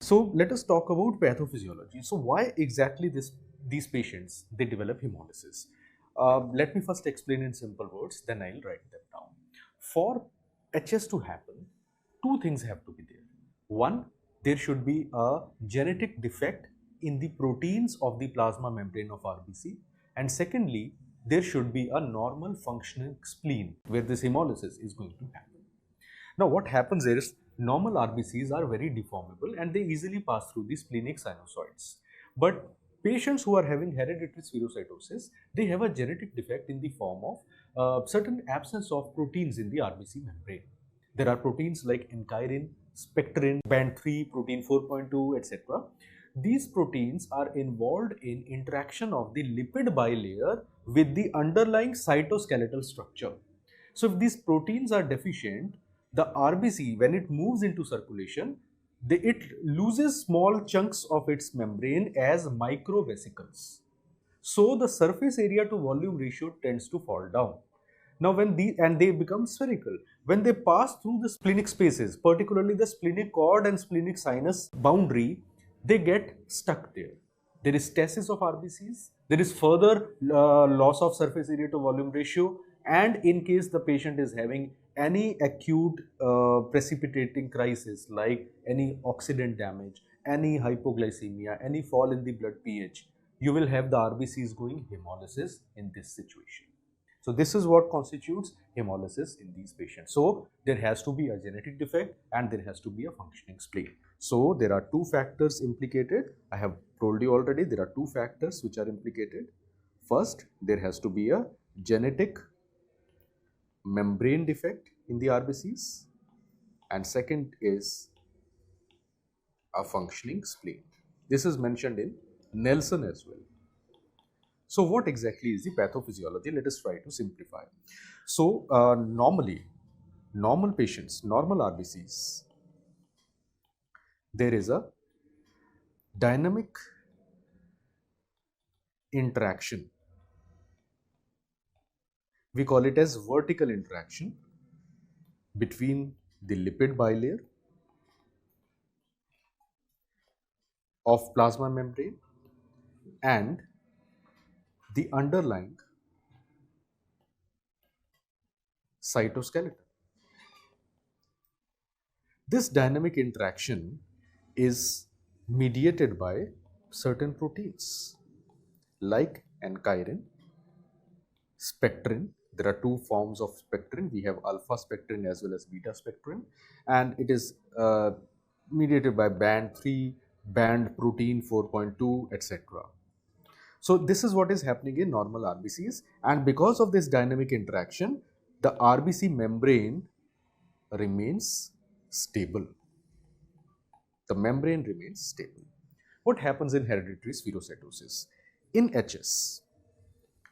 So let us talk about pathophysiology. So why exactly these patients they develop hemolysis? Let me first explain in simple words, then I'll write them down. For HS to happen, two things have to be there. One, there should be a genetic defect in the proteins of the plasma membrane of RBC, and secondly, there should be a normal functioning spleen where this hemolysis is going to happen. Now, what happens is normal RBCs are very deformable and they easily pass through the splenic sinusoids. But patients who are having hereditary spherocytosis, they have a genetic defect in the form of certain absence of proteins in the RBC membrane. There are proteins like encheirin, spectrin, band 3, protein 4.2, etc. These proteins are involved in interaction of the lipid bilayer with the underlying cytoskeletal structure. So if these proteins are deficient, the RBC, when it moves into circulation, it loses small chunks of its membrane as microvesicles. So the surface area to volume ratio tends to fall down. Now they become spherical. When they pass through the splenic spaces, particularly the splenic cord and splenic sinus boundary, they get stuck there. There is stasis of RBCs, there is further loss of surface area to volume ratio, and in case the patient is having any acute precipitating crisis like any oxidant damage, any hypoglycemia, any fall in the blood pH, you will have the RBCs going hemolysis in this situation. So this is what constitutes hemolysis in these patients. So there has to be a genetic defect and there has to be a functioning spleen. So there are two factors implicated. I have told you already there are two factors which are implicated. First, there has to be a genetic membrane defect in the RBCs, and second is a functioning spleen. This is mentioned in Nelson as well. So what exactly is the pathophysiology? Let us try to simplify. So normally, normal patients, normal RBCs, there is a dynamic interaction. We call it as vertical interaction between the lipid bilayer of plasma membrane and the underlying cytoskeleton. This dynamic interaction is mediated by certain proteins like encheirin, spectrin. There are two forms of spectrin. We have alpha spectrin as well as beta spectrin, and it is mediated by band 3, band protein 4.2, etc. So this is what is happening in normal RBCs, and because of this dynamic interaction, the RBC membrane remains stable. The membrane remains stable. What happens in hereditary spherocytosis? In HS,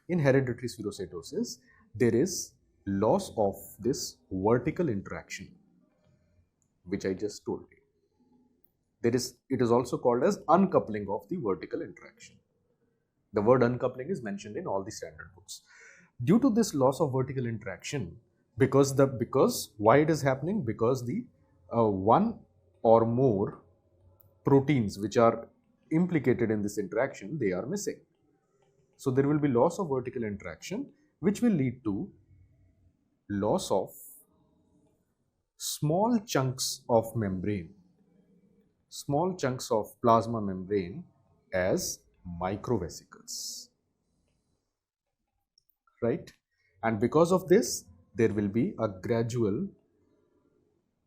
in hereditary spherocytosis, there is loss of this vertical interaction, which I just told you. It is also called as uncoupling of the vertical interaction. The word uncoupling is mentioned in all the standard books. Due to this loss of vertical interaction, because why it is happening? Because the one or more proteins which are implicated in this interaction, they are missing. So there will be loss of vertical interaction, which will lead to loss of small chunks of membrane, small chunks of plasma membrane as microvesicles, right? And because of this, there will be a gradual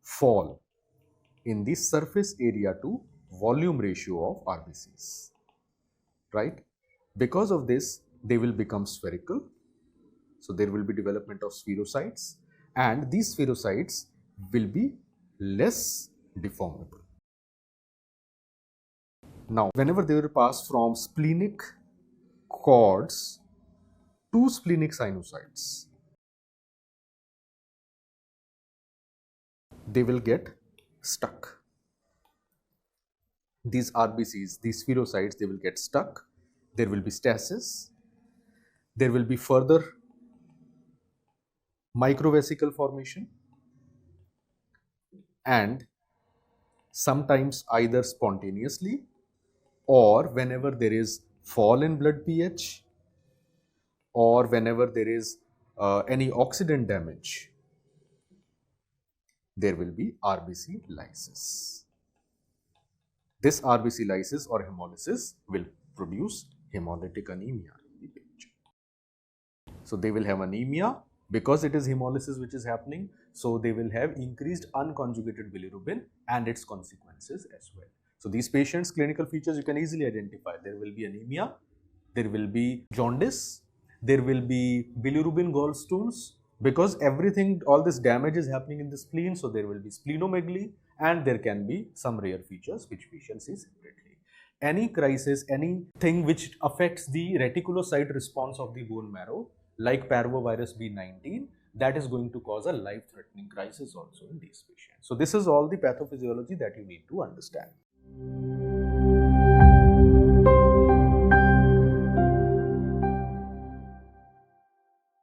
fall in the surface area to volume ratio of RBCs, right? Because of this, they will become spherical. So there will be development of spherocytes, and these spherocytes will be less deformable. Now, whenever they will pass from splenic cords to splenic sinusoids, they will get stuck. These RBCs, these spherocytes, they will get stuck. There will be stasis. There will be further microvesicle formation, and sometimes either spontaneously or whenever there is fall in blood pH or whenever there is any oxidant damage, there will be RBC lysis. This RBC lysis or hemolysis will produce hemolytic anemia in the patient. So they will have anemia because it is hemolysis which is happening. So they will have increased unconjugated bilirubin and its consequences as well. So these patients' clinical features you can easily identify. There will be anemia, there will be jaundice, there will be bilirubin gallstones because everything, all this damage is happening in the spleen. So there will be splenomegaly and there can be some rare features which we shall see separately. Any crisis, anything which affects the reticulocyte response of the bone marrow, like parvovirus B19, that is going to cause a life-threatening crisis also in these patients. So this is all the pathophysiology that you need to understand.